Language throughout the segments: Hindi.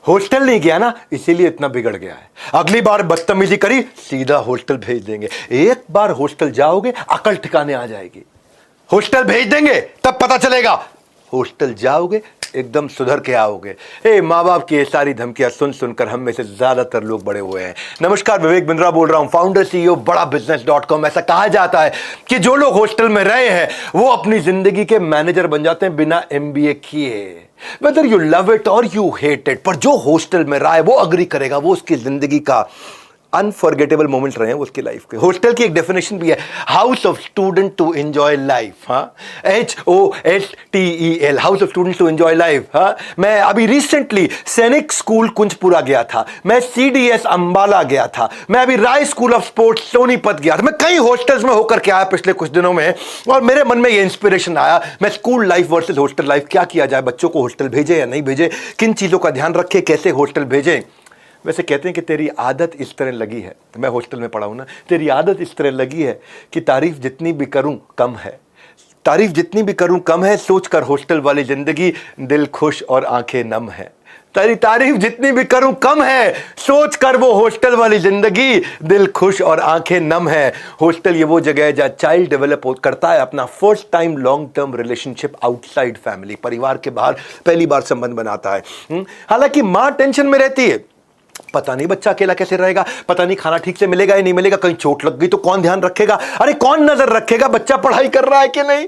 हॉस्टल नहीं गया ना, इसीलिए इतना बिगड़ गया है। अगली बार बदतमीजी करी, सीधा हॉस्टल भेज देंगे। एक बार हॉस्टल जाओगे, अकल ठिकाने आ जाएगी। हॉस्टल भेज देंगे तब पता चलेगा, हॉस्टल जाओगे एकदम सुधर के आओगे। माँ बाप की ये सारी धमकियां सुन सुनकर हम में से ज्यादातर लोग बड़े हुए हैं। नमस्कार, विवेक बिंद्रा बोल रहा हूं, फाउंडर सीईओ बड़ा बिजनेस.com। ऐसा कहा जाता है कि जो लोग हॉस्टल में रहे हैं वो अपनी जिंदगी के मैनेजर बन जाते हैं बिना एमबीए किए। वेदर यू लव इट और यू हेट इट, पर जो हॉस्टल में रहा है वो अग्री करेगा, वो उसकी जिंदगी का अनफॉरगेटेबल मोमेंट रहे हैं उसकी लाइफ के। हॉस्टल की एक डेफिनेशन भी है, house of student to enjoy life. हाँ, HOSTEL, house of student to enjoy life. हाँ, मैं अभी रिसेंटली सैनिक स्कूल कुंजपुरा गया था, मैं CDS अंबाला गया था, मैं अभी राय स्कूल ऑफ स्पोर्ट्स सोनीपत गया था, मैं कई हॉस्टल्स में होकर के आया पिछले कुछ दिनों में, और मेरे मन में ये इंस्पिरेशन आया, मैं school life versus hostel life, क्या किया जाए, बच्चों को हॉस्टल भेजे या नहीं भेजे, किन चीजों का ध्यान रखे, कैसे हॉस्टल भेजें। वैसे कहते हैं कि तेरी आदत इस तरह लगी है, मैं हॉस्टल में पढ़ा हूं ना, तेरी आदत इस तरह लगी है कि तारीफ जितनी भी करूं कम है, तारीफ जितनी भी करूं कम है, सोचकर हॉस्टल वाली जिंदगी दिल खुश और आंखें नम है। तेरी तारीफ जितनी भी करूं कम है, सोचकर वो हॉस्टल वाली जिंदगी दिल खुश और आंखें नम है। हॉस्टल ये वो जगह है जहां चाइल्ड डेवलप करता है अपना first time long term relationship outside family, परिवार के बाहर पहली बार संबंध बनाता है। हालांकि मां टेंशन में रहती है, पता नहीं बच्चा अकेला कैसे रहेगा, पता नहीं खाना ठीक से मिलेगा या नहीं मिलेगा, कहीं चोट लग गई तो कौन ध्यान रखेगा, अरे कौन नजर रखेगा बच्चा पढ़ाई कर रहा है कि नहीं,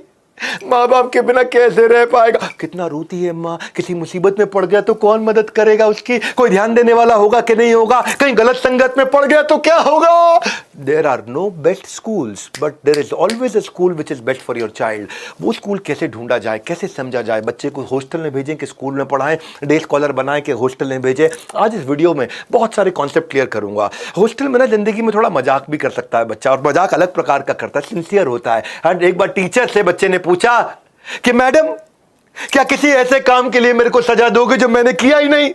माँ बाप के बिना कैसे रह पाएगा। कितना रोती है माँ, किसी मुसीबत में पड़ गया तो कौन मदद करेगा उसकी, कोई ध्यान देने वाला होगा कि नहीं होगा, कहीं गलत संगत में पड़ गया तो क्या होगा। There are no best schools but there is always a school which is best for your child. वो स्कूल कैसे ढूंढा जाए, कैसे समझा जाए, बच्चे को हॉस्टल में भेजें कि स्कूल में पढ़ाएं, डे स्कॉलर बनाएं कि हॉस्टल में भेजें, आज इस वीडियो में बहुत सारे कॉन्सेप्ट क्लियर करूंगा। हॉस्टल में ना जिंदगी में थोड़ा मजाक भी कर सकता है बच्चा, और मजाक अलग प्रकार का करता है, सिंसियर होता है। और एक बार टीचर से बच्चे ने पूछा कि मैडम क्या किसी ऐसे काम के लिए मेरे को सजा दोगे जो मैंने किया ही नहीं।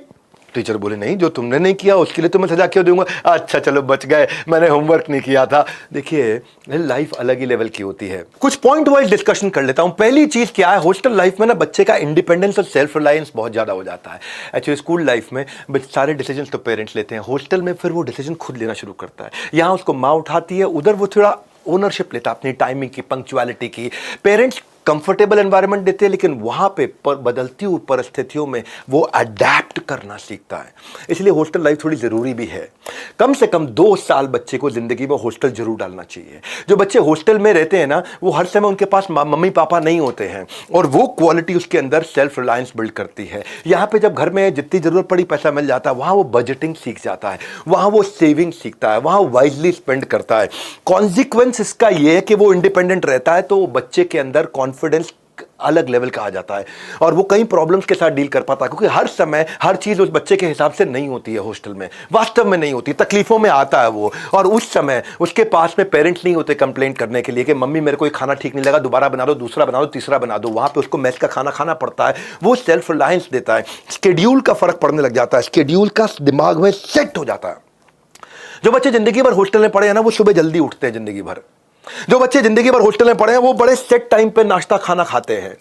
टीचर बोले नहीं, जो तुमने नहीं किया उसके लिए तुम्हें सजा क्यों दूंगा। अच्छा चलो बच गए, मैंने होमवर्क नहीं किया था। देखिए लाइफ अलग ही लेवल की होती है, कुछ पॉइंट वाइज डिस्कशन कर लेता हूं। पहली चीज क्या है, हॉस्टल लाइफ में ना बच्चे का इंडिपेंडेंस और सेल्फ रिलायंस बहुत ज्यादा हो जाता है। एक्चुअली स्कूल लाइफ में सारे डिसीजन तो पेरेंट्स लेते हैं, हॉस्टल में फिर वो डिसीजन खुद लेना शुरू करता है। यहां उसको माँ उठाती है, उधर वो थोड़ा ओनरशिप लेता है अपनी टाइमिंग की, पंक्चुअलिटी की। पेरेंट्स कंफर्टेबल एनवायरनमेंट देते हैं, लेकिन वहां पे बदलती हुई परिस्थितियों में वो अडेप्ट करना सीखता है। इसलिए हॉस्टल लाइफ थोड़ी जरूरी भी है। कम से कम 2 साल बच्चे को जिंदगी में हॉस्टल जरूर डालना चाहिए। जो बच्चे हॉस्टल में रहते हैं ना, वो हर समय उनके पास मम्मी पापा नहीं होते हैं, और वो क्वालिटी उसके अंदर सेल्फ रिलायंस बिल्ड करती है। यहाँ पे जब घर में जितनी जरूरत पड़ी पैसा मिल जाता है, वहां वो बजटिंग सीख जाता है, वहां वो सेविंग सीखता है, वहां वाइजली स्पेंड करता है। कॉन्सिक्वेंस इसका ये है कि वो इंडिपेंडेंट रहता है, तो बच्चे के अंदर कॉन्फिडेंस अलग लेवल का आ जाता है, और वो कई प्रॉब्लम्स के साथ डील कर पाता है, क्योंकि हर समय हर चीज उस बच्चे के हिसाब से नहीं होती है। हॉस्टल में वास्तव में नहीं होती, तकलीफों में आता है वो, और उस समय उसके पास में पेरेंट्स नहीं होते कंप्लेंट करने के लिए कि मम्मी मेरे को ये खाना ठीक नहीं लगा, दोबारा बना दो, दूसरा बना दो, तीसरा बना दो। वहां पे उसको मेस का खाना खाना पड़ता है, वो सेल्फ रिलायंस देता है। स्केड्यूल का फर्क पड़ने लग जाता है, स्केड्यूल का दिमाग में सेट हो जाता है। जो बच्चे जिंदगी भर हॉस्टल में पढ़े हैं ना, वो सुबह जल्दी उठते हैं जिंदगी भर। जो बच्चे जिंदगी भर हॉस्टल में पढ़े हैं वो बड़े सेट टाइम पे नाश्ता खाना खाते हैं।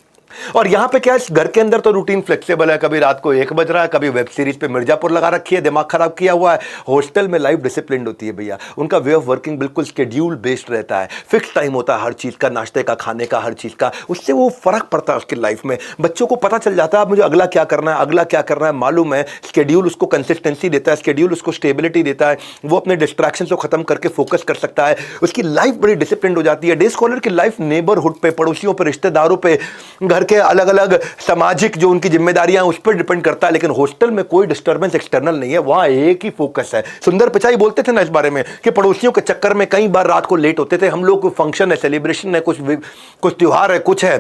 और यहां पे क्या है, घर के अंदर तो रूटीन फ्लेक्सिबल है, कभी रात को 1 बज रहा है, कभी वेब सीरीज पे मिर्जापुर लगा रखी है, दिमाग खराब किया हुआ है। हॉस्टल में लाइफ डिसिप्लिन होती है भैया, उनका वे ऑफ वर्किंग बिल्कुल शेड्यूल बेस्ड रहता है, फिक्स टाइम होता है हर चीज का, नाश्ते का, खाने का, हर चीज का। उससे वो फर्क पड़ता है उसकी लाइफ में। बच्चों को पता चल जाता है अब मुझे अगला क्या करना है, अगला क्या करना है मालूम है। शेड्यूल उसको कंसिस्टेंसी देता है, शेड्यूल उसको स्टेबिलिटी देता है, वो अपने डिस्ट्रैक्शन को खत्म करके फोकस कर सकता है, उसकी लाइफ बड़ी डिसिप्लिन हो जाती है। डे स्कॉलर की लाइफ नेबरहुड पे, पड़ोसियों पे, रिश्तेदारों पे, घर के अलग अलग सामाजिक जो उनकी जिम्मेदारियां उस पर डिपेंड करता है। लेकिन हॉस्टल में कोई डिस्टर्बेंस एक्सटर्नल नहीं है, वहां एक ही फोकस है। सुंदर पिचाई बोलते थे ना इस बारे में कि पड़ोसियों के चक्कर में कई बार रात को लेट होते थे हम लोग। फंक्शन है, सेलिब्रेशन है, कुछ त्योहार है, कुछ है,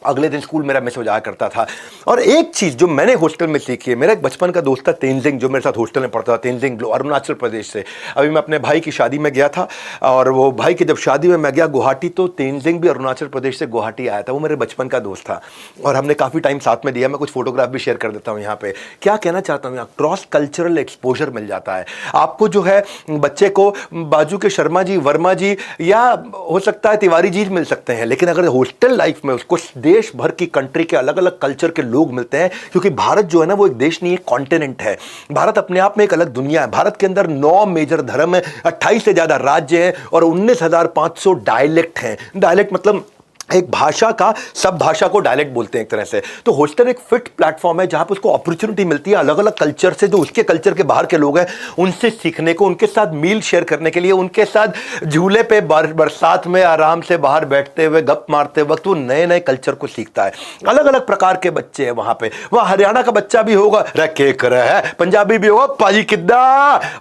अगले दिन स्कूल मेरा मिस हो जाया करता था। और एक चीज जो मैंने हॉस्टल में सीखी है, मेरा एक बचपन का दोस्त था तेंजिंग, जो मेरे साथ हॉस्टल में पढ़ता था, तेंजिंग अरुणाचल प्रदेश से। अभी मैं अपने भाई की शादी में गया था, और वो भाई की जब शादी में मैं गया गुवाहाटी, तो तेंजिंग भी अरुणाचल प्रदेश से गुवाहाटी आया था। वो मेरे बचपन का दोस्त था और हमने काफी टाइम साथ में दिया। मैं कुछ फोटोग्राफ भी शेयर कर देता हूँ यहाँ पे। क्या कहना चाहता हूँ, यहाँ क्रॉस कल्चरल एक्सपोजर मिल जाता है आपको। जो है बच्चे को बाजू के शर्मा जी, वर्मा जी, या हो सकता है तिवारी जी मिल सकते हैं, लेकिन अगर हॉस्टल लाइफ में उसको देश भर की कंट्री के अलग अलग कल्चर के लोग मिलते हैं, क्योंकि भारत जो है ना वो एक देश नहीं, एक कॉन्टिनेंट है। भारत अपने आप में एक अलग दुनिया है। भारत के अंदर 9 मेजर धर्म है, 28 से ज्यादा राज्य हैं और 19,500 डायलेक्ट हैं। डायलेक्ट मतलब एक भाषा का, सब भाषा को डायलेक्ट बोलते हैं एक तरह से। तो हॉस्टल एक फिट प्लेटफॉर्म है जहां पर उसको अपॉर्चुनिटी मिलती है अलग अलग कल्चर से, जो उसके कल्चर के बाहर के लोग हैं उनसे सीखने को, उनके साथ मील शेयर करने के लिए, उनके साथ झूले पे बरसात में आराम से बाहर बैठते हुए गप मारते वक्त वो नए नए कल्चर को सीखता है। अलग अलग प्रकार के बच्चे हैं वहां पे। वहां हरियाणा का बच्चा भी होगा, रे कर है, पंजाबी भी होगा, पाजी किद्दा,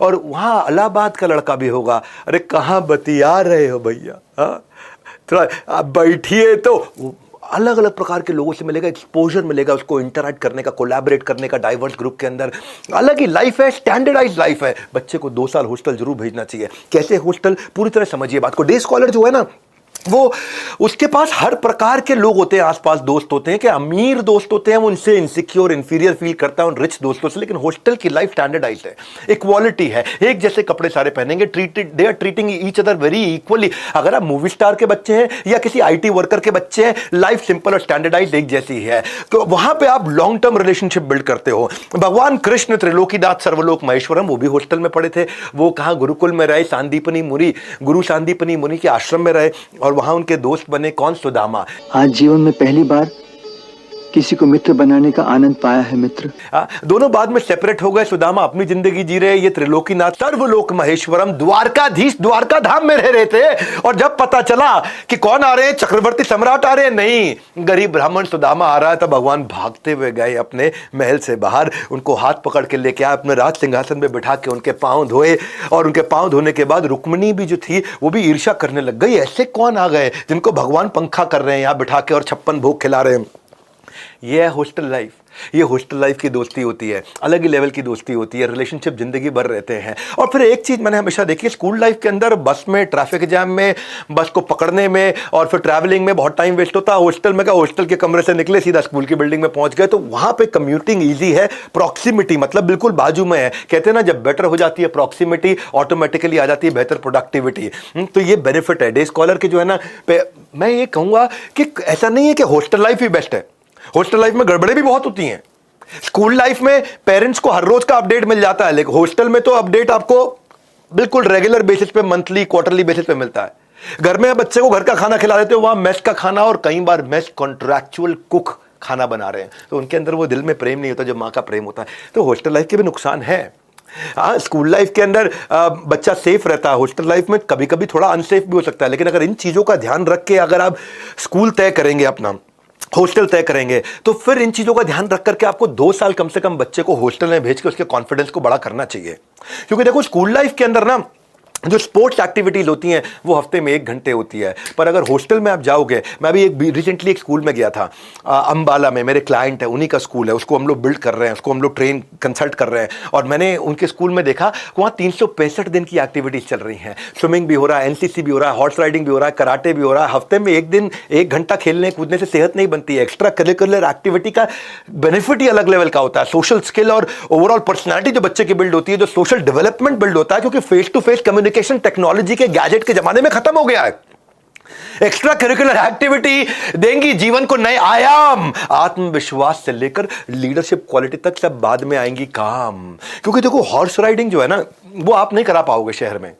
और वहां इलाहाबाद का लड़का भी होगा, अरे कहां बतिया रहे हो भैया, थोड़ा आप बैठिए। तो अलग अलग प्रकार के लोगों से मिलेगा, एक्सपोजर मिलेगा उसको, इंटरैक्ट करने का, कोलैबोरेट करने का, डाइवर्स ग्रुप के अंदर अलग ही लाइफ है, स्टैंडर्डाइज लाइफ है। बच्चे को 2 साल हॉस्टल जरूर भेजना चाहिए। कैसे हॉस्टल, पूरी तरह समझिए बात को। डे स्कॉलर जो है ना वो, उसके पास हर प्रकार के लोग होते हैं, आसपास दोस्त होते हैं, कि अमीर दोस्त होते हैं वो उनसे इनसिक्योर इंफीरियर फील करता है उन रिच दोस्तों से, लेकिन हॉस्टल की लाइफ स्टैंडर्डाइज है, इक्वालिटी है, एक जैसे कपड़े सारे पहनेंगे, they are treating each other very equally. अगर आप मूवी स्टार के बच्चे हैं या किसी IT वर्कर के बच्चे हैं, लाइफ सिंपल और स्टैंडर्डाइज एक जैसी है। तो वहां पे आप लॉन्ग टर्म रिलेशनशिप बिल्ड करते हो। भगवान कृष्ण त्रिलोकीनाथ सर्वलोक महेश्वरम, वो भी हॉस्टल में पढ़े थे। वो कहां गुरुकुल में रहे, सांदीपनी मुनि, गुरु सांदीपनी मुनि के आश्रम में रहे और वहां उनके दोस्त बने कौन, सुदामा। आज जीवन में पहली बार किसी को मित्र बनाने का आनंद पाया है मित्र। दोनों बाद में सेपरेट हो गए। सुदामा अपनी जिंदगी जी रहे, ये त्रिलोकीनाथ सर्वलोक महेश्वरम द्वारकाधीश द्वारका धाम में रह रहे थे। और जब पता चला कि कौन आ रहे हैं, चक्रवर्ती सम्राट आ रहे हैं, नहीं गरीब ब्राह्मण सुदामा आ रहा है, तो भगवान भागते हुए गए अपने महल से बाहर, उनको हाथ पकड़ के लेके आए, अपने राज सिंहासन में बिठा के उनके पांव धोए। और उनके पांव धोने के बाद रुक्मिणी भी जो थी वो भी ईर्ष्या करने लग गई, ऐसे कौन आ गए जिनको भगवान पंखा कर रहे हैं यहाँ बिठा के और 56 भोग खिला रहे हैं। ये है हॉस्टल लाइफ। ये हॉस्टल लाइफ की दोस्ती होती है, अलग ही लेवल की दोस्ती होती है, रिलेशनशिप जिंदगी भर रहते हैं। और फिर एक चीज मैंने हमेशा देखी, स्कूल लाइफ के अंदर बस में, ट्रैफिक जैम में, बस को पकड़ने में और फिर ट्रैवलिंग में बहुत टाइम वेस्ट होता है। हॉस्टल में क्या, हॉस्टल के कमरे से निकले सीधा स्कूल की बिल्डिंग में पहुंच गए, तो वहां पे कम्यूटिंग ईजी है, प्रॉक्सिमिटी मतलब बिल्कुल बाजू में है। कहते हैं ना, जब बेटर हो जाती है प्रॉक्सिमिटी, ऑटोमेटिकली आ जाती है बेहतर प्रोडक्टिविटी। तो ये बेनिफिट है डे स्कॉलर के जो है ना। मैं ये कहूंगा कि ऐसा नहीं है कि हॉस्टल लाइफ ही बेस्ट है, हॉस्टल लाइफ में गड़बड़े भी बहुत होती हैं। स्कूल लाइफ में पेरेंट्स को हर रोज का अपडेट मिल जाता है, लेकिन हॉस्टल में तो अपडेट आपको बिल्कुल रेगुलर बेसिस पे, मंथली क्वार्टरली बेसिस पे मिलता है। घर में बच्चे को घर का खाना खिला देते हो, वहां मेस का खाना, और कई बार मेस कॉन्ट्रैक्चुअल कुक खाना बना रहे हैं, तो उनके अंदर वो दिल में प्रेम नहीं होता जो माँ का प्रेम होता है। तो हॉस्टल लाइफ के भी नुकसान है। स्कूल लाइफ के अंदर बच्चा सेफ रहता है, हॉस्टल लाइफ में कभी कभी थोड़ा अनसेफ भी हो सकता है। लेकिन अगर इन चीजों का ध्यान रख के अगर आप स्कूल तय करेंगे, अपना हॉस्टल तय करेंगे, तो फिर इन चीजों का ध्यान रख करके आपको 2 साल कम से कम बच्चे को हॉस्टल में भेज के उसके कॉन्फिडेंस को बड़ा करना चाहिए। क्योंकि देखो स्कूल लाइफ के अंदर ना जो स्पोर्ट्स एक्टिविटीज होती हैं वो हफ्ते में 1 घंटे होती है, पर अगर हॉस्टल में आप जाओगे, मैं भी रिसेंटली एक स्कूल में गया था अंबाला में, मेरे क्लाइंट है, उन्हीं का स्कूल है, उसको हम लोग बिल्ड कर रहे हैं, उसको हम लोग ट्रेन कंसल्ट कर रहे हैं। और मैंने उनके स्कूल में देखा वहाँ 365 दिन की एक्टिविटीज चल रही हैं। स्विमिंग भी हो रहा है, NCC भी हो रहा है, हॉर्स राइडिंग भी हो रहा है, कराटे भी हो रहा है। हफ्ते में 1 दिन 1 घंटा खेलने कूदने से सेहत नहीं बनती है। एक्स्ट्रा करिकुलर एक्टिविटी का बेनिफिट ही अलग लेवल का होता है। सोशल स्किल और ओवरऑल पर्सनैलिटी जो बच्चे की बिल्ड होती है, जो सोशल डेवलपमेंट बिल्ड होता है, क्योंकि face to face communication technology के गैजेट के जमाने में खत्म हो गया है। एक्स्ट्रा करिकुलर एक्टिविटी देंगी जीवन को नए आयाम, आत्मविश्वास से लेकर लीडरशिप क्वालिटी तक सब बाद में आएंगी काम। क्योंकि देखो हॉर्स राइडिंग जो है ना, वो आप नहीं करा पाओगे शहर में,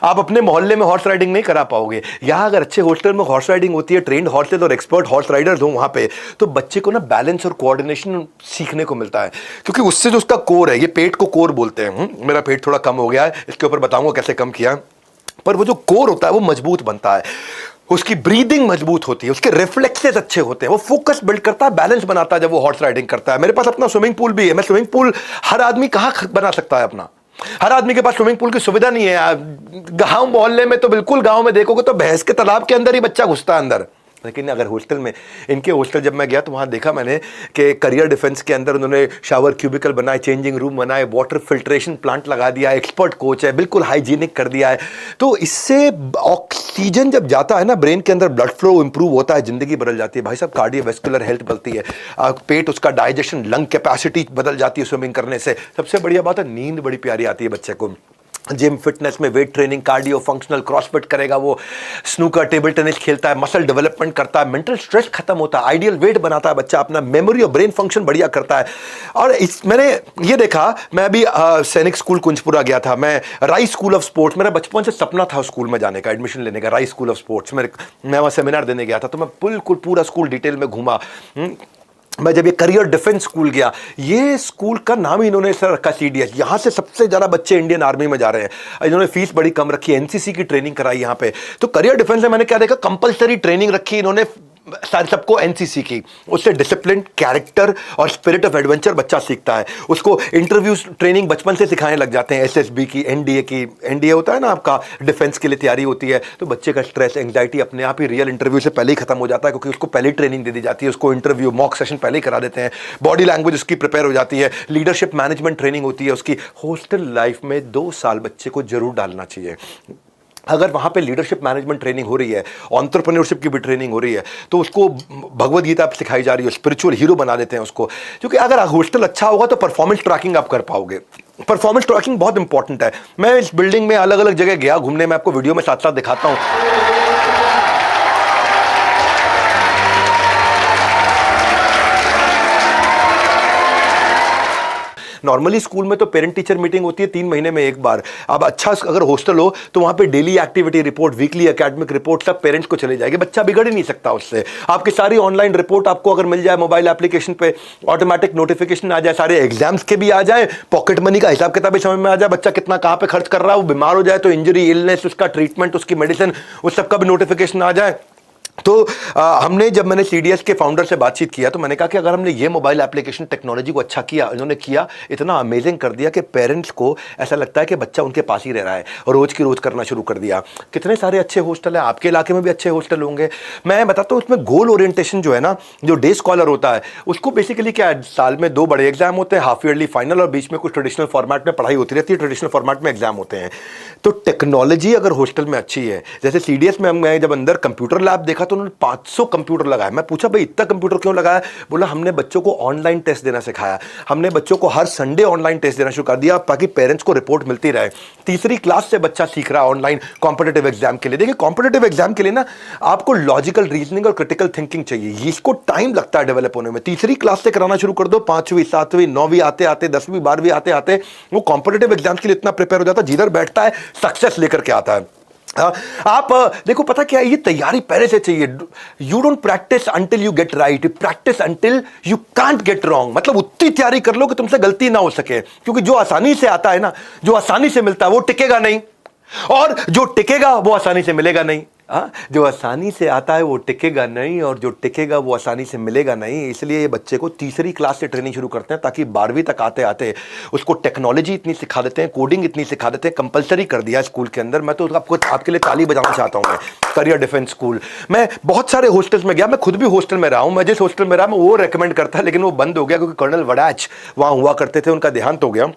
आप अपने मोहल्ले में हॉर्स राइडिंग नहीं करा पाओगे। यहां अगर अच्छे हॉस्टल में हॉर्स राइडिंग होती है, ट्रेंड हॉर्सेज और एक्सपर्ट हॉर्स राइडर्स हो वहां पे, तो बच्चे को ना बैलेंस और कोऑर्डिनेशन सीखने को मिलता है। क्योंकि उससे जो उसका कोर है, ये पेट को कोर बोलते हैं, मेरा पेट थोड़ा कम हो गया है, इसके ऊपर बताऊंगा कैसे कम किया, पर वो जो कोर होता है वो मजबूत बनता है, उसकी ब्रीदिंग मजबूत होती है, उसके रिफ्लेक्सेस अच्छे होते हैं, वो फोकस बिल्ड करता है, बैलेंस बनाता है जब वो हॉर्स राइडिंग करता है। मेरे पास अपना स्विमिंग पूल भी है। मैं स्विमिंग पूल, हर आदमी कहाँ बना सकता है अपना, हर आदमी के पास स्विमिंग पूल की सुविधा नहीं है। गांव मोहल्ले में तो बिल्कुल, गांव में देखोगे तो भैंस के तालाब के अंदर ही बच्चा घुसता है अंदर। लेकिन अगर हॉस्टल में, इनके हॉस्टल जब मैं गया तो वहाँ देखा मैंने कि करियर डिफेंस के अंदर उन्होंने शावर क्यूबिकल बनाए, चेंजिंग रूम बनाए, वाटर फिल्ट्रेशन प्लांट लगा दिया, एक्सपर्ट कोच है, बिल्कुल हाइजीनिक कर दिया है। तो इससे ऑक्सीजन जब जाता है ना ब्रेन के अंदर, ब्लड फ्लो इंप्रूव होता है, जिंदगी बदल जाती है भाई साहब, कार्डियोवैस्कुलर हेल्थ बढ़ती है, पेट उसका डाइजेशन, लंग कैपेसिटी बदल जाती है स्विमिंग करने से। सबसे बढ़िया बात है नींद बड़ी प्यारी आती है बच्चे को। जिम फिटनेस में weight training, cardio, functional, CrossFit करेगा, वो स्नूकर, टेबल टेनिस खेलता है, मसल डेवलपमेंट करता है, मेंटल स्ट्रेस खत्म होता है, आइडियल वेट बनाता है बच्चा, अपना मेमोरी और ब्रेन फंक्शन बढ़िया करता है। और मैंने ये देखा, मैं अभी सैनिक स्कूल कुंजपुरा गया था, मैं राइस स्कूल ऑफ स्पोर्ट्स, मेरा बचपन से सपना था उस स्कूल में जाने का, एडमिशन लेने का, राइस स्कूल ऑफ स्पोर्ट्स। मैं वहाँ सेमिनार देने गया था, तो मैं बिल्कुल पूरा स्कूल डिटेल में घूमा। मैं जब ये करियर डिफेंस स्कूल गया, ये स्कूल का नाम ही इन्होंने सर रखा CDS। यहाँ से सबसे ज़्यादा बच्चे इंडियन आर्मी में जा रहे हैं। इन्होंने फीस बड़ी कम रखी है, NCC की ट्रेनिंग कराई यहाँ पे। तो करियर डिफेंस में मैंने क्या देखा, कंपलसरी ट्रेनिंग रखी इन्होंने सबको NCC की। उससे डिसिप्लिन, कैरेक्टर और स्पिरिट ऑफ एडवेंचर बच्चा सीखता है। उसको इंटरव्यू ट्रेनिंग बचपन से सिखाने लग जाते हैं, SSB की, NDA की। NDA होता है ना आपका, डिफेंस के लिए तैयारी होती है। तो बच्चे का स्ट्रेस, एंग्जाइटी अपने आप ही रियल इंटरव्यू से पहले ही खत्म हो जाता है, क्योंकि उसको पहले ट्रेनिंग दे दी जाती है। उसको इंटरव्यू मॉक सेशन पहले ही करा देते हैं, बॉडी लैंग्वेज उसकी प्रिपेयर हो जाती है, लीडरशिप मैनेजमेंट ट्रेनिंग होती है उसकी। हॉस्टल लाइफ में 2 साल बच्चे को जरूर डालना चाहिए। अगर वहाँ पे लीडरशिप मैनेजमेंट ट्रेनिंग हो रही है, एंटरप्रेन्योरशिप की भी ट्रेनिंग हो रही है, तो उसको भगवद गीता सिखाई जा रही है, स्पिरिचुअल हीरो बना देते हैं उसको। क्योंकि अगर हॉस्टल अच्छा होगा तो परफॉर्मेंस ट्रैकिंग आप कर पाओगे। परफॉर्मेंस ट्रैकिंग बहुत इंपॉर्टेंट है। मैं इस बिल्डिंग में अलग अलग जगह गया घूमने, मैं आपको वीडियो में साथ साथ दिखाता हूँ। नॉर्मली स्कूल में तो पेरेंट टीचर मीटिंग होती है 3 महीने में एक बार। अब अच्छा अगर हॉस्टल हो तो वहां पे daily activity report, weekly academic report सब पेरेंट्स को चले जाएगी। बच्चा बिगड़ ही नहीं सकता उससे। आपकी सारी ऑनलाइन रिपोर्ट आपको अगर मिल जाए मोबाइल एप्लीकेशन पे, ऑटोमेटिक नोटिफिकेशन आ जाए, सारे एग्जाम्स के भी आ जाए, पॉकेट मनी का हिसाब किताब भी समझ में आ जाए, बच्चा कितना कहाँ पे खर्च कर रहा है, वो बीमार हो जाए तो इंजरी, इलनेस, उसका ट्रीटमेंट, उसकी मेडिसिन, उस सबका भी नोटिफिकेशन आ जाए। तो जब मैंने CDS के फाउंडर से बातचीत किया तो मैंने कहा कि अगर हमने ये मोबाइल एप्लीकेशन टेक्नोलॉजी को अच्छा किया, इन्होंने किया, इतना अमेजिंग कर दिया कि पेरेंट्स को ऐसा लगता है कि बच्चा उनके पास ही रह रहा है, और रोज की रोज करना शुरू कर दिया। कितने सारे अच्छे हॉस्टल हैं, आपके इलाके में भी अच्छे हॉस्टल होंगे। मैं बताता हूँ, उसमें गोल ओरिएंटेशन जो है ना, जो डे स्कॉलर होता है, उसको बेसिकली क्या है, साल में 2 बड़े एग्जाम होते हैं, हाफ ईयरली फाइनल, और बीच में कुछ ट्रेडिशनल फॉर्मेट में पढ़ाई होती रहती है, ट्रेडिशनल फॉर्मेट में एग्जाम होते हैं। तो टेक्नोलॉजी अगर हॉस्टल में अच्छी है, जैसे CDS में मैं जब अंदर कंप्यूटर लैब देखा तो उन्होंने 500 कंप्यूटर लगाया। मैं पूछा भाई इतना कंप्यूटर क्यों लगाया? बोला हमने बच्चों को ऑनलाइन टेस्ट देना सिखाया, हमने बच्चों को हर संडे ऑनलाइन टेस्ट देना शुरू कर दिया ताकि पेरेंट्स को रिपोर्ट मिलती रहे। 3री क्लास से बच्चा सीख रहा है ऑनलाइन कॉम्पिटिटिव एग्जाम के लिए। देखिए कॉम्पिटिटिव एग्जाम के लिए ना आपको लॉजिकल रीजनिंग और क्रिटिकल थिंकिंग चाहिए, इसको टाइम लगता है डेवलप होने में। 3री क्लास से कराना शुरू कर दो, 5वीं 7वीं 9वीं आते आते 10वीं 12वीं आते आते वो कॉम्पिटिटिव एग्जाम के लिए इतना प्रिपेयर हो जाता है, जिधर बैठता है सक्सेस लेकर के आता है। आप देखो पता क्या है, ये तैयारी पहले से चाहिए। You don't practice until you get right, practice until you can't get wrong. मतलब उतनी तैयारी कर लो कि तुमसे गलती ना हो सके, क्योंकि जो आसानी से आता है ना, जो आसानी से मिलता है वो टिकेगा नहीं, और जो टिकेगा वो आसानी से मिलेगा नहीं। जो आसानी से आता है वो टिकेगा नहीं, और जो टिकेगा वो आसानी से मिलेगा नहीं। इसलिए ये बच्चे को 3री क्लास से ट्रेनिंग शुरू करते हैं, ताकि 12वीं तक आते आते उसको टेक्नोलॉजी इतनी सिखा देते हैं, कोडिंग इतनी सिखा देते हैं, कंपलसरी कर दिया स्कूल के अंदर। मैं तो आपके लिए ताली बजाना चाहता हूं। मैं करियर डिफेंस स्कूल, मैं बहुत सारे हॉस्टल्स में गया, मैं खुद भी हॉस्टल में रहा हूं। मैं जिस हॉस्टल में रहा मैं वो रेकमेंड करता, लेकिन वो बंद हो गया क्योंकि कर्नल वड़ैच वहां हुआ करते थे, उनका देहांत हो गया।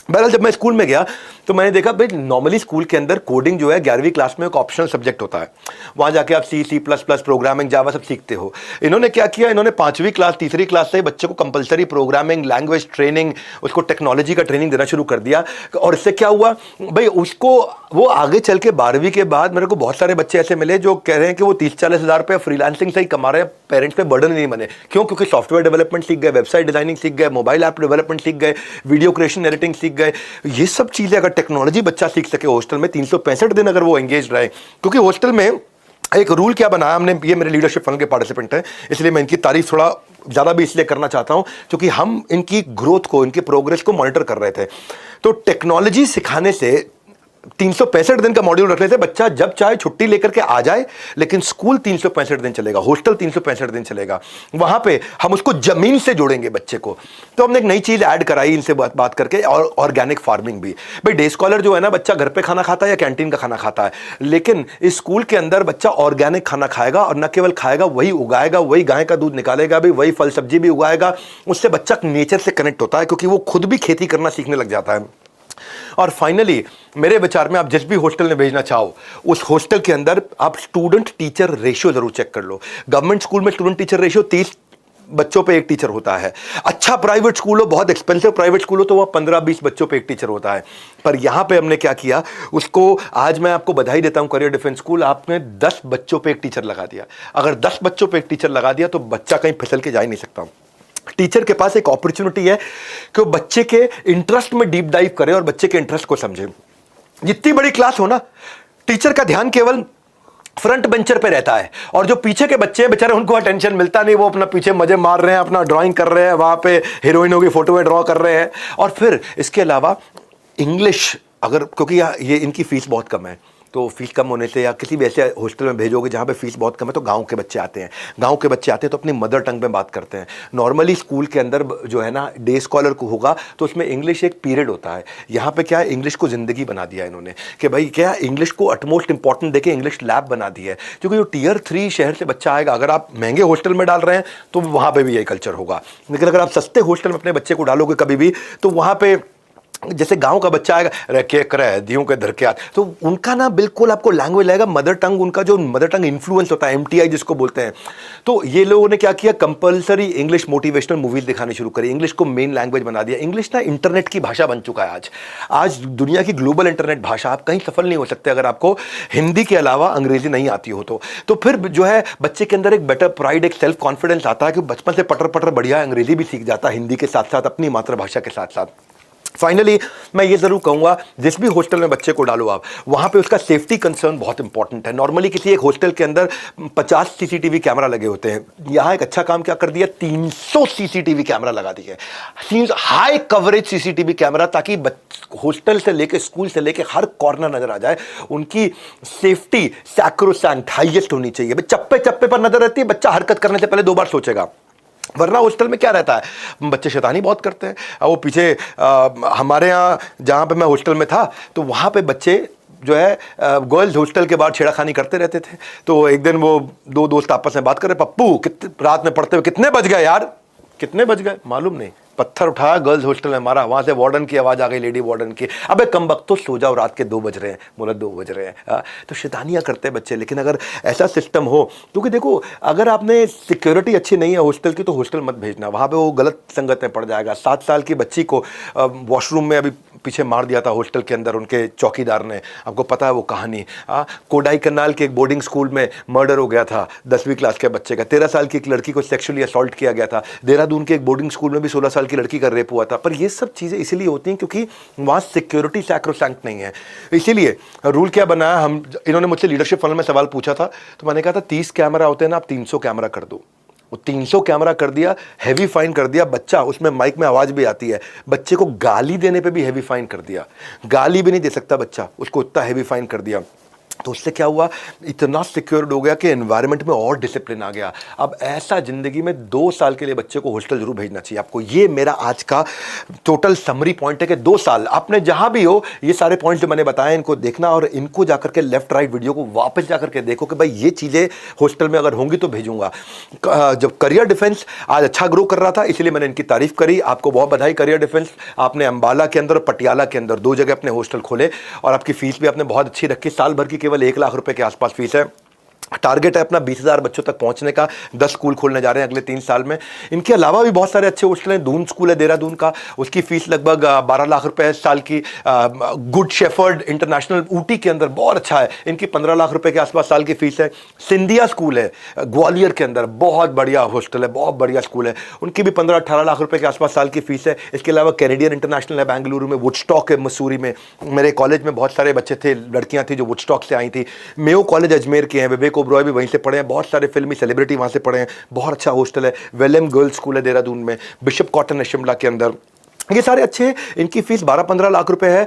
बहरहाल जब मैं स्कूल में गया तो मैंने देखा भाई नॉर्मली स्कूल के अंदर कोडिंग जो है 11वीं क्लास में एक ऑप्शनल सब्जेक्ट होता है, वहां जाके आप C++, प्रोग्रामिंग, जावा सब सीखते हो। इन्होंने क्या किया, इन्होंने 5वीं क्लास 3री क्लास से बच्चे को कंपलसरी प्रोग्रामिंग, लैंग्वेज ट्रेनिंग, उसको टेक्नोलॉजी का ट्रेनिंग देना शुरू कर दिया। और इससे क्या हुआ भाई, उसको वो आगे चल के 12वीं के बाद मेरे को बहुत सारे बच्चे ऐसे मिले जो कह रहे हैं कि वो 30-40 हज़ार रुपये फ्रीलांसिंग से ही कमा रहे हैं, पेरेंट्स पे बर्डन नहीं बने। क्यों? क्योंकि सॉफ्टवेयर डेवलपमेंट सीख गए, वेबसाइट डिजाइनिंग सीख गए, मोबाइल ऐप डेवलपमेंट सीख गए, वीडियो क्रिएशन, एडिटिंग सीख गए। ये सब चीजें अगर टेक्नोलॉजी बच्चा सीख सके हॉस्टल में, 365 दिन अगर वो एंगेज रहे। क्योंकि हॉस्टल में एक रूल क्या बनाया हमने, ये मेरे लीडरशिप फंड के पार्टिसिपेंट हैं, इसलिए मैं इनकी तारीफ थोड़ा ज़्यादा भी इसलिए करना चाहता हूं क्योंकि हम इनकी ग्रोथ को, इनकी प्रोग्रेस को मॉनिटर कर रहे थे। तो टेक्नोलॉजी सिखाने से 365 दिन का मॉड्यूल रखने से बच्चा जब चाहे छुट्टी लेकर के आ जाए, लेकिन स्कूल 365 दिन चलेगा, हॉस्टल 365 दिन चलेगा। वहां पे हम उसको जमीन से जोड़ेंगे बच्चे को। तो हमने एक नई चीज ऐड कराई इनसे बात करके, और ऑर्गेनिक फार्मिंग भी। भाई डे स्कॉलर जो है ना, बच्चा घर पे खाना खाता है या कैंटीन का खाना खाता है, लेकिन इस स्कूल के अंदर बच्चा ऑर्गेनिक खाना खाएगा, और न केवल खाएगा, वही उगाएगा, वही गाय का दूध निकालेगा भी, वही फल सब्जी भी उगाएगा। उससे बच्चा नेचर से कनेक्ट होता है, क्योंकि वो खुद भी खेती करना सीखने लग जाता है। और फाइनली मेरे विचार में आप जिस भी हॉस्टल में भेजना चाहो, उस हॉस्टल के अंदर आप स्टूडेंट टीचर रेशियो जरूर चेक कर लो। गवर्नमेंट स्कूल में स्टूडेंट टीचर रेशियो बच्चों पे एक टीचर होता है। अच्छा प्राइवेट स्कूल हो, बहुत एक्सपेंसिव प्राइवेट स्कूल हो, तो वह 15-20 बच्चों पे एक टीचर होता है। पर यहां पे हमने क्या किया, उसको आज मैं आपको बधाई देता हूं, करियर डिफेंस स्कूल आपने 10 बच्चों पे एक टीचर लगा दिया। अगर 10 बच्चों पे एक टीचर लगा दिया तो बच्चा कहीं फिसल के जा ही नहीं सकता। टीचर के पास एक अपॉर्चुनिटी है कि वो बच्चे के इंटरेस्ट में डीप डाइव करे और बच्चे के इंटरेस्ट को समझे। जितनी बड़ी क्लास हो ना, टीचर का ध्यान केवल फ्रंट बेंचर पे रहता है, और जो पीछे के बच्चे बेचारे उनको अटेंशन मिलता नहीं, वो अपना पीछे मजे मार रहे हैं, अपना ड्राइंग कर रहे हैं, वहां पे हीरोइनों की फोटो में ड्रॉ कर रहे हैं। और फिर इसके अलावा इंग्लिश, अगर क्योंकि ये इनकी फीस बहुत कम है, तो फीस कम होने से या किसी भी ऐसे हॉस्टल में भेजोगे जहाँ पे फीस बहुत कम है, तो गांव के बच्चे आते हैं। गांव के बच्चे आते हैं तो अपनी मदर टंग में बात करते हैं। नॉर्मली स्कूल के अंदर जो है ना, डे स्कॉलर को होगा तो उसमें इंग्लिश एक पीरियड होता है। यहाँ पे क्या है, इंग्लिश को ज़िंदगी बना दिया इन्होंने कि भाई क्या इंग्लिश को अटमोस्ट इंपॉर्टेंट देके इंग्लिश लैब बना दी है। क्योंकि जो Tier 3 शहर से बच्चा आएगा, अगर आप महंगे हॉस्टल में डाल रहे हैं तो वहाँ पर भी यही कल्चर होगा, लेकिन अगर आप सस्ते हॉस्टल में अपने बच्चे को डालोगे कभी भी, तो वहाँ पर जैसे गांव का बच्चा आएगा, रे के करे दियों के धरके, तो उनका ना बिल्कुल आपको लैंग्वेज लगेगा मदर टंग, उनका जो मदर टंग इन्फ्लुएंस होता है, MTI जिसको बोलते हैं। तो ये लोगों ने क्या किया, कंपलसरी इंग्लिश मोटिवेशनल मूवीज दिखानी शुरू करी, इंग्लिश को मेन लैंग्वेज बना दिया। इंग्लिश ना इंटरनेट की भाषा बन चुका है आज दुनिया की ग्लोबल इंटरनेट भाषा। आप कहीं सफल नहीं हो सकते अगर आपको हिंदी के अलावा अंग्रेजी नहीं आती हो तो फिर जो है बच्चे के अंदर एक बेटर प्राइड, एक सेल्फ कॉन्फिडेंस आता है कि बचपन से पटर पटर बढ़िया अंग्रेजी भी सीख जाता है, हिंदी के साथ साथ अपनी मातृभाषा के साथ साथ। फाइनली मैं ये जरूर कहूंगा, जिस भी हॉस्टल में बच्चे को डालो आप, वहां पे उसका सेफ्टी कंसर्न बहुत इंपॉर्टेंट है। नॉर्मली किसी एक हॉस्टल के अंदर 50 CCTV कैमरा लगे होते हैं, यहां एक अच्छा काम क्या कर दिया, 300 CCTV कैमरा लगा दिए, हाई कवरेज CCTV कैमरा, ताकि हॉस्टल से लेके स्कूल से लेके हर कॉर्नर नजर आ जाए। उनकी सेफ्टी सैक्रोसैंक्ट हाईएस्ट होनी चाहिए। चप्पे चप्पे पर नजर रहती है, बच्चा हरकत करने से पहले 2 बार सोचेगा। वरना हॉस्टल में क्या रहता है, बच्चे शैतानी बहुत करते हैं। वो पीछे हमारे यहाँ जहाँ पे मैं हॉस्टल में था, तो वहाँ पे बच्चे जो है गर्ल्स हॉस्टल के बाद छेड़ाखानी करते रहते थे। तो एक दिन वो 2 दोस्त आपस में बात कर रहे, पप्पू रात में पढ़ते हुए कितने बज गए यार, कितने बज गए मालूम नहीं। पत्थर उठाया, गर्ल्स हॉस्टल में मारा, वहां से वार्डन की आवाज आ गई, लेडी वार्डन की, अबे कमबख्त तो सो जाओ, रात के 2 बज रहे हैं। बोला 2 बज रहे हैं। तो शैतानियां करते हैं बच्चे। लेकिन अगर ऐसा सिस्टम हो, क्योंकि देखो अगर आपने सिक्योरिटी अच्छी नहीं है हॉस्टल की, तो हॉस्टल मत भेजना, वहां पे वो गलत संगत में पड़ जाएगा। 7 साल की बच्ची को वॉशरूम में अभी पीछे मार दिया था हॉस्टल के अंदर उनके चौकीदार ने, आपको पता है वो कहानी। कोडाई कनाल के एक बोर्डिंग स्कूल में मर्डर हो गया था 10वीं क्लास के बच्चे का। 13 साल की एक लड़की को सेक्सुअली असॉल्ट किया गया था। देहरादून के एक बोर्डिंग स्कूल में भी 16 साल की लड़की का रेप हुआ था। पर ये सब चीजें इसीलिए होती हैं क्योंकि वहां सिक्योरिटी सैक्रोसैंक्ट नहीं है। इसीलिए रूल क्या बनाया, हम इन्होंने मुझसे लीडरशिप फनल में सवाल पूछा था, तो मैंने कहा था 30 कैमरा होते हैं ना, आप 300 कैमरा कर दो। वो 300 कैमरा कर दिया, हैवी फाइन कर दिया। बच्चा उसमें माइक में आवाज भी आती है, बच्चे को गाली देने पे भी हैवी फाइन कर दिया। गाली भी नहीं दे सकता बच्चा, उसको इतना हैवी फाइन कर दिया। तो उससे क्या हुआ, इतना सिक्योर्ड हो गया कि एनवायरनमेंट में और डिसिप्लिन आ गया। अब ऐसा जिंदगी में 2 साल के लिए बच्चे को हॉस्टल जरूर भेजना चाहिए आपको। ये मेरा आज का टोटल समरी पॉइंट है कि 2 साल आपने जहां भी हो, ये सारे पॉइंट्स जो मैंने बताए इनको देखना, और इनको जाकर के लेफ्ट राइट वीडियो को वापस जाकर के देखो कि भाई ये चीजें हॉस्टल में अगर होंगी तो भेजूंगा। जब करियर डिफेंस आज अच्छा ग्रो कर रहा था, इसलिए मैंने इनकी तारीफ करी। आपको बहुत बधाई करियर डिफेंस, आपने अंबाला के अंदर और पटियाला के अंदर 2 जगह अपने हॉस्टल खोले, और आपकी फीस भी आपने बहुत अच्छी रखी। साल भर की केवल 1 लाख रुपए के आसपास फीस है। टारगेट है अपना 20,000 बच्चों तक पहुंचने का। 10 स्कूल खोलने जा रहे हैं अगले 3 साल में। इनके अलावा भी बहुत सारे अच्छे हॉस्टल हैं। दून स्कूल है देहरादून का, उसकी फीस लगभग 12 लाख रुपए है साल की। गुड शेफर्ड इंटरनेशनल ऊटी के अंदर बहुत अच्छा है, इनकी 15 लाख रुपए के आसपास साल की फीस है। सिंधिया स्कूल है ग्वालियर के अंदर, बहुत बढ़िया हॉस्टल है, बहुत बढ़िया स्कूल है, उनकी भी 15-18 लाख रुपए के आसपास साल की फीस है। इसके अलावा कैनेडियन इंटरनेशनल है बेंगलुरु में, वुडस्टॉक है मसूरी में। मेरे कॉलेज में बहुत सारे बच्चे थे, लड़कियां थी जो वुडस्टॉक से आई थी। मेयो कॉलेज अजमेर के हैं, विवेक ओबरॉय भी वहीं से पढ़े हैं, बहुत सारे फिल्मी सेलिब्रिटी वहां से पढ़े हैं। बहुत अच्छा हॉस्टल है। वेलम गर्ल्स स्कूल है देहरादून में, बिशप कॉटन है शिमला के अंदर। ये सारे अच्छे हैं। इनकी फीस 12-15 लाख रुपए है।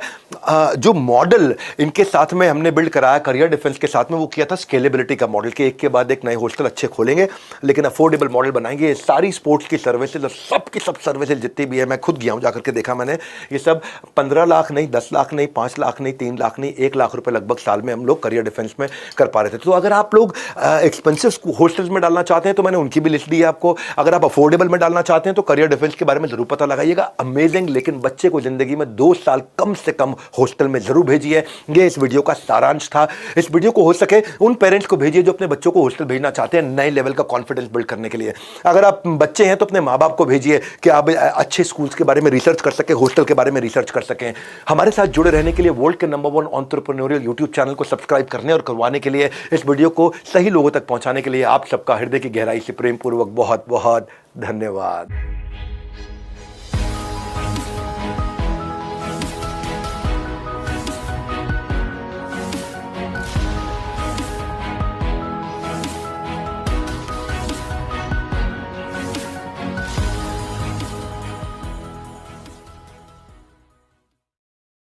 जो मॉडल इनके साथ में हमने बिल्ड कराया करियर डिफेंस के साथ में, वो किया था स्केलेबिलिटी का मॉडल, कि एक के बाद एक नए हॉस्टल अच्छे खोलेंगे लेकिन अफोर्डेबल मॉडल बनाएंगे। सारी स्पोर्ट्स की सर्विसेज और सब की सब सर्विसेज जितनी भी है, मैं खुद गया हूं जाकर के देखा मैंने, ये सब 15 लाख नहीं, 10 लाख नहीं, 5 लाख नहीं, 3 लाख नहीं, 1 लाख रुपए लगभग साल में हम लोग करियर डिफेंस में कर पा रहे थे। तो अगर आप लोग एक्सपेंसिव हॉस्टल्स में डालना चाहते हैं तो मैंने उनकी भी लिस्ट दी है आपको। अगर आप अफोर्डेबल में डालना चाहते हैं तो करियर डिफेंस के बारे में जरूर पता लगाइएगा। अमेजिंग, लेकिन बच्चे को जिंदगी में 2 साल कम से कम हॉस्टल में जरूर भेजिए। ये इस वीडियो का सारांश था। इस वीडियो को हो सके उन पेरेंट्स को भेजिए जो अपने बच्चों को हॉस्टल भेजना चाहते हैं नए लेवल का कॉन्फिडेंस बिल्ड करने के लिए। अगर आप बच्चे हैं तो अपने माँ बाप को भेजिए कि आप अच्छे स्कूल्स के बारे में रिसर्च कर सकें, हॉस्टल के बारे में रिसर्च कर सकें। हमारे साथ जुड़े रहने के लिए वर्ल्ड के नंबर 1 एंटरप्रेन्योरियल यूट्यूब चैनल को सब्सक्राइब करने और करवाने के लिए, इस वीडियो को सही लोगों तक पहुंचाने के लिए आप सबका हृदय की गहराई से प्रेम पूर्वक बहुत बहुत धन्यवाद।